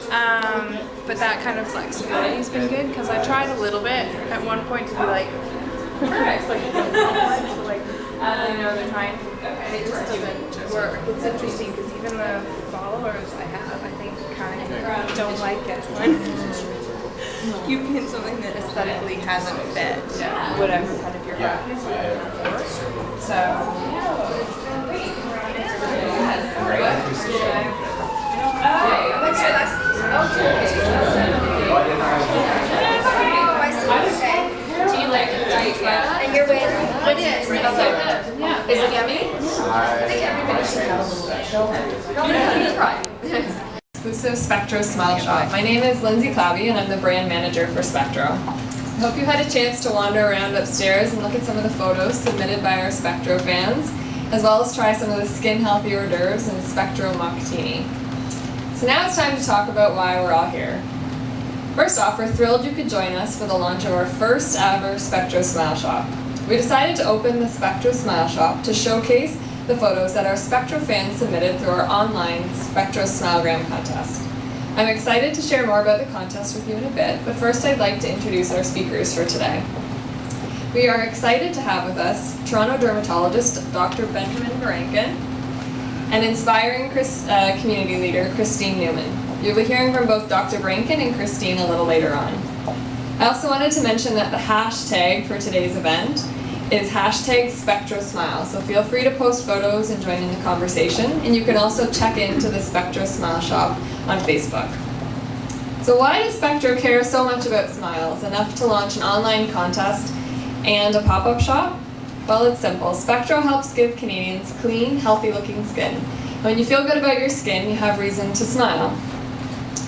But that kind of flexibility's been good because I tried a little bit at one point to be like, perfect, like, you know, they're trying, and it just doesn't work. It's interesting because even the followers I have, I think, kind of don't like it when you pin something that aesthetically hasn't fit whatever kind of your practice you're going for. So, What's your last name? Oh, I see. Okay. Do you like it? And you're with? What is? Yeah. Is it yummy? I think everybody should Try. Exclusive Spectro Smile Shop. My name is Lindsay Clabby and I'm the brand manager for Spectro. I hope you had a chance to wander around upstairs and look at some of the photos submitted by our Spectro fans, as well as try some of the skin healthy hors d'oeuvres and Spectro mocktaini. So now it's time to talk about why we're all here. First off, we're thrilled you could join us for the launch of our first ever Spectro Smile Shop. We decided to open the Spectro Smile Shop to showcase the photos that our Spectro fans submitted through our online Spectro Smilegram contest. I'm excited to share more about the contest with you in a bit, but first I'd like to introduce our speakers for today. We are excited to have with us Toronto dermatologist Dr. Benjamin Barankin and inspiring community leader Christine Newman. You'll be hearing from both Dr. Barankin and Christine a little later on. I also wanted to mention that the hashtag for today's event is #SpectroSmile, so feel free to post photos and join in the conversation, and you can also check into the Spectro Smile Shop on Facebook. So why does Spectro care so much about smiles, enough to launch an online contest and a pop-up shop? Well, it's simple. Spectro helps give Canadians clean, healthy-looking skin. And when you feel good about your skin, you have reason to smile.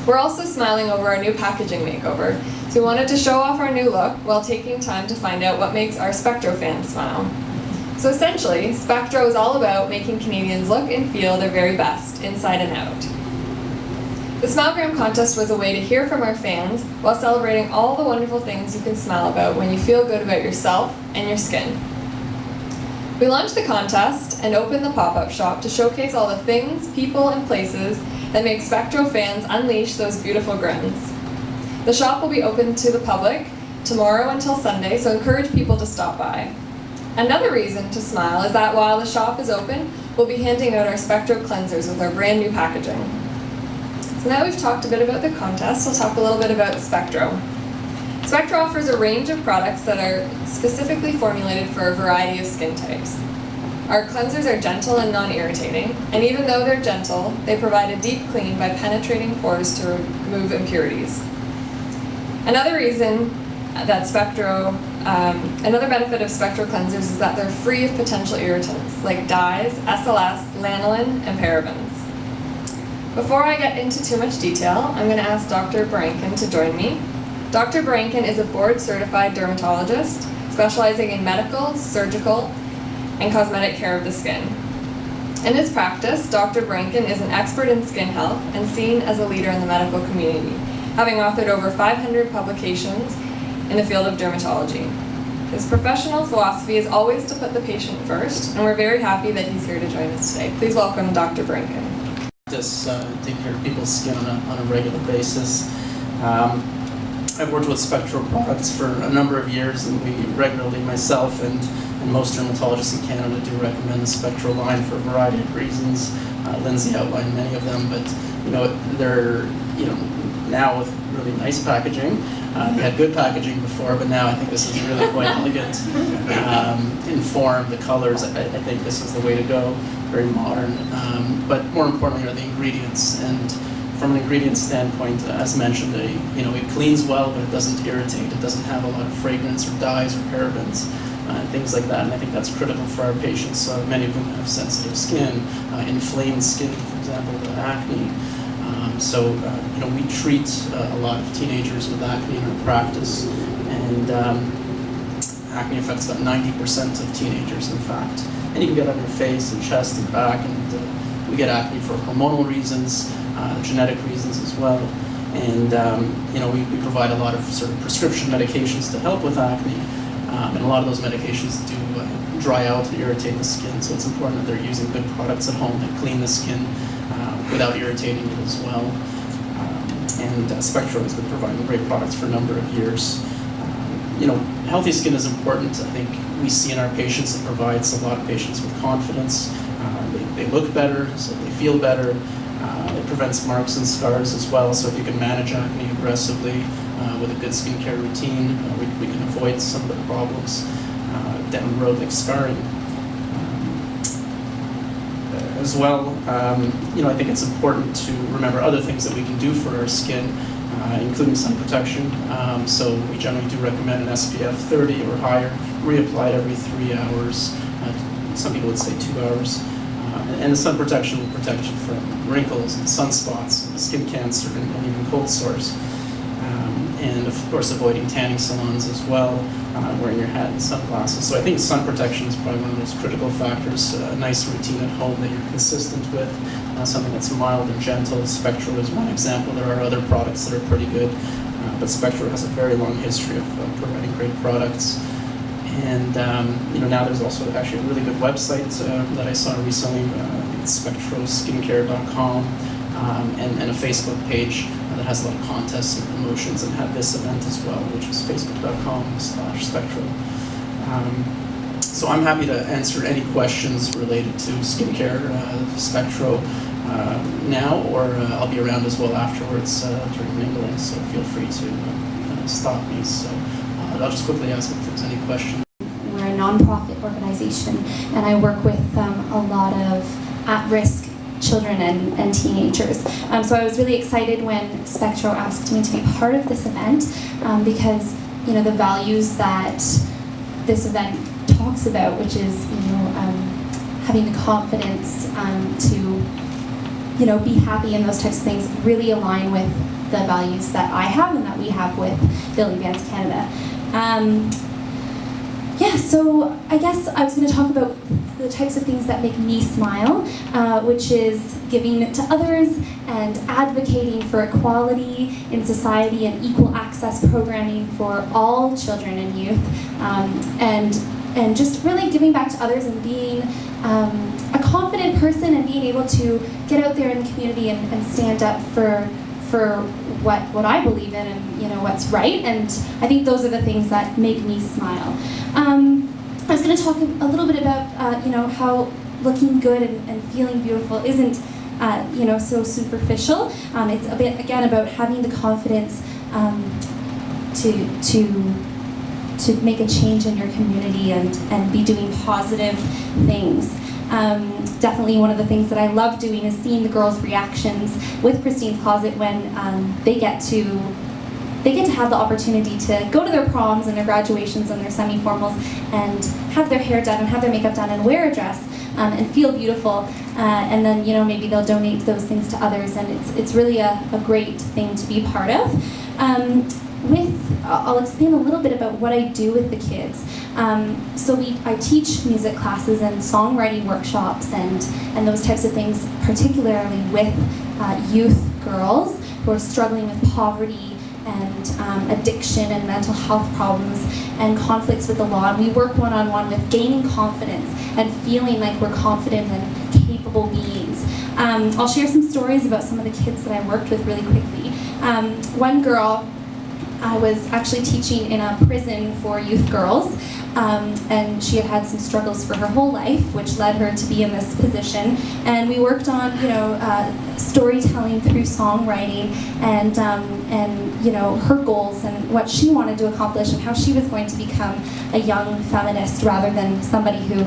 We're also smiling over our new packaging makeover, so we wanted to show off our new look while taking time to find out what makes our Spectro fans smile. So essentially, Spectro is all about making Canadians look and feel their very best, inside and out. The Smilegram contest was a way to hear from our fans while celebrating all the wonderful things you can smile about when you feel good about yourself and your skin. We launched the contest and opened the pop-up shop to showcase all the things, people, and places that make Spectro fans unleash those beautiful grins. The shop will be open to the public tomorrow until Sunday, so encourage people to stop by. Another reason to smile is that while the shop is open, we'll be handing out our Spectro cleansers with our brand new packaging. So now we've talked a bit about the contest, I'll talk a little bit about Spectro. Spectro offers a range of products that are specifically formulated for a variety of skin types. Our cleansers are gentle and non-irritating, and even though they're gentle, they provide a deep clean by penetrating pores to remove impurities. Another reason that another benefit of Spectro cleansers is that they're free of potential irritants like dyes, SLS, lanolin, and parabens. Before I get into too much detail, I'm going to ask Dr. Barankin to join me. Dr. Barankin is a board-certified dermatologist specializing in medical, surgical, and cosmetic care of the skin. In his practice, Dr. Barankin is an expert in skin health and seen as a leader in the medical community, having authored over 500 publications in the field of dermatology. His professional philosophy is always to put the patient first, and we're very happy that he's here to join us today. Please welcome Dr. Barankin. Just take care of people's skin on a regular basis. I've worked with Spectro products for a number of years, and we regularly, myself and most dermatologists in Canada, do recommend the Spectro line for a variety of reasons. Lindsay outlined many of them, but they're now with really nice packaging. We had good packaging before, but now I think this is really quite elegant. In form, the colors, I think this is the way to go. Very modern, but more importantly are the ingredients. And from an ingredient standpoint, as mentioned, it cleans well, but it doesn't irritate. It doesn't have a lot of fragrance or dyes or parabens, things like that. And I think that's critical for our patients. Many of them have sensitive skin, inflamed skin, for example, acne. We treat a lot of teenagers with acne in our practice, and acne affects about 90% of teenagers, in fact. And you can get it on your face and chest and back, and we get acne for hormonal reasons, genetic reasons as well. And we provide a lot of sort of prescription medications to help with acne, and a lot of those medications do dry out and irritate the skin. So it's important that they're using good products at home that clean the skin without irritating it as well. and Spectro has been providing great products for a number of years. Healthy skin is important. I think we see in our patients it provides a lot of patients with confidence. They look better, so they feel better. It prevents marks and scars as well, so if you can manage acne aggressively with a good skincare routine, we can avoid some of the problems down the road, like scarring. As well, I think it's important to remember other things that we can do for our skin, including sun protection. So we generally do recommend an SPF 30 or higher, reapplied every 3 hours. Some people would say 2 hours. And the sun protection will protect you from wrinkles and sunspots, and skin cancer, and even cold sores. And of course, avoiding tanning salons as well, wearing your hat and sunglasses. So I think sun protection is probably one of those critical factors. A nice routine at home that you're consistent with, something that's mild and gentle. Spectro is one example. There are other products that are pretty good, but Spectro has a very long history of providing great products. And now there's also actually a really good website that I saw recently. It's spectroskincare.com, and a Facebook page that has a lot of contests and promotions, and had this event as well, which is facebook.com/Spectro. So I'm happy to answer any questions related to skincare, Spectro now, or I'll be around as well afterwards during mingling, so feel free to stop me. So I'll just quickly ask if there's any questions. We're a nonprofit organization, and I work with a lot of at-risk children and teenagers. So I was really excited when Spectro asked me to be part of this event, because the values that this event talks about, which is having the confidence to be happy and those types of things, really align with the values that I have and that we have with Billy Vance Canada. So I guess I was going to talk about the types of things that make me smile, which is giving to others and advocating for equality in society and equal access programming for all children and youth, and just really giving back to others and being a confident person and being able to get out there in the community and stand up for what I believe in and what's right. And I think those are the things that make me smile. I was going to talk a little bit about how looking good and feeling beautiful isn't so superficial. It's a bit again about having the confidence to make a change in your community and be doing positive things. Definitely one of the things that I love doing is seeing the girls' reactions with Christine's Closet when they get to have the opportunity to go to their proms and their graduations and their semi-formals and have their hair done and have their makeup done and wear a dress and feel beautiful, and then maybe they'll donate those things to others, and it's really a great thing to be part of. I'll explain a little bit about what I do with the kids. I teach music classes and songwriting workshops and those types of things, particularly with youth girls who are struggling with poverty and addiction and mental health problems and conflicts with the law. And we work one-on-one with gaining confidence and feeling like we're confident and capable beings. I'll share some stories about some of the kids that I worked with really quickly. One girl, I was actually teaching in a prison for youth girls, and she had some struggles for her whole life, which led her to be in this position. And we worked on, storytelling through songwriting and her goals and what she wanted to accomplish and how she was going to become a young feminist rather than somebody who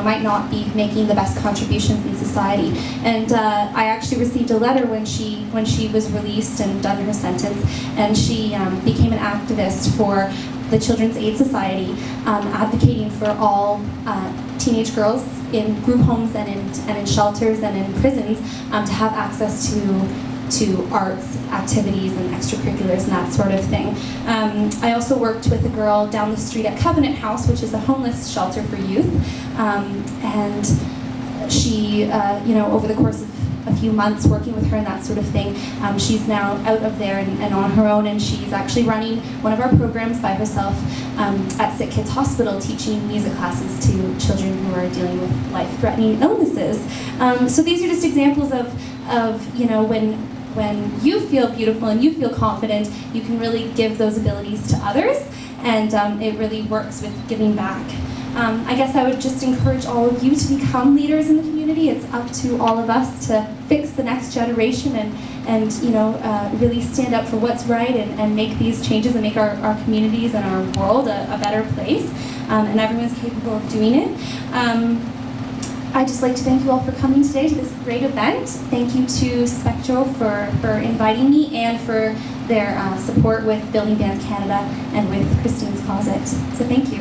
might not be making the best contributions in society. And I actually received a letter when she was released and done her sentence, and she became an activist for the Children's Aid Society, advocating for all teenage girls in group homes and in shelters and in prisons to have access to arts activities and extracurriculars and that sort of thing. I also worked with a girl down the street at Covenant House, which is a homeless shelter for youth, and she, over the course of a few months working with her and that sort of thing, she's now out of there and on her own, and she's actually running one of our programs by herself at Sick Kids Hospital, teaching music classes to children who are dealing with life-threatening illnesses. So these are just examples of when you feel beautiful and you feel confident, you can really give those abilities to others, and it really works with giving back. I guess I would just encourage all of you to become leaders in the community. It's up to all of us to fix the next generation and really stand up for what's right and make these changes and make our communities and our world a better place. And everyone's capable of doing it. I'd just like to thank you all for coming today to this great event. Thank you to Spectro for inviting me and for their support with Building Bands Canada and with Christine's Closet. So thank you.